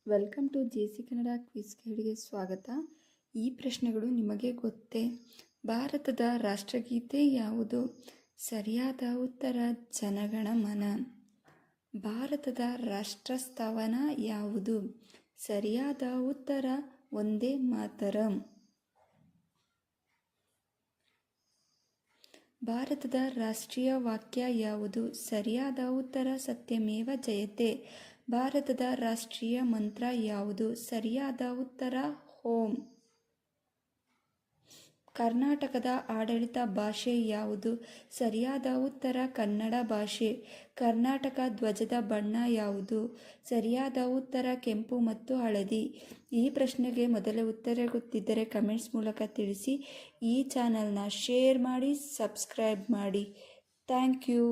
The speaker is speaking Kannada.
Welcome to JC Kannada quiz ಗೈಡ್ಗೆ ಸ್ವಾಗತ. ಈ ಪ್ರಶ್ನೆಗಳು ನಿಮಗೆ ಗೊತ್ತೇ? ಭಾರತದ ರಾಷ್ಟ್ರಗೀತೆ ಯಾವುದು? ಸರಿಯಾದ ಉತ್ತರ ಜನಗಣ ಮನ. ಭಾರತದ ರಾಷ್ಟ್ರಸ್ಥಾವನ ಯಾವುದು? ಸರಿಯಾದ ಉತ್ತರ ವಂದೇ ಮಾತರಂ. ಭಾರತದ ರಾಷ್ಟ್ರೀಯ ವಾಕ್ಯ ಯಾವುದು? ಸರಿಯಾದ ಉತ್ತರ ಸತ್ಯಮೇವ ಜಯತೆ. ಭಾರತದ ರಾಷ್ಟ್ರೀಯ ಮಂತ್ರ ಯಾವುದು? ಸರಿಯಾದ ಉತ್ತರ ಓಂ. ಕರ್ನಾಟಕದ ಆಡಳಿತ ಭಾಷೆ ಯಾವುದು? ಸರಿಯಾದ ಉತ್ತರ ಕನ್ನಡ ಭಾಷೆ. ಕರ್ನಾಟಕ ಧ್ವಜದ ಬಣ್ಣ ಯಾವುದು? ಸರಿಯಾದ ಉತ್ತರ ಕೆಂಪು ಮತ್ತು ಹಳದಿ. ಈ ಪ್ರಶ್ನೆಗೆ ಮೊದಲೇ ಉತ್ತರ ಗೊತ್ತಿದ್ದರೆ ಕಮೆಂಟ್ಸ್ ಮೂಲಕ ತಿಳಿಸಿ. ಈ ಚಾನಲ್ನ ಶೇರ್ ಮಾಡಿ, ಸಬ್ಸ್ಕ್ರೈಬ್ ಮಾಡಿ. Thank you.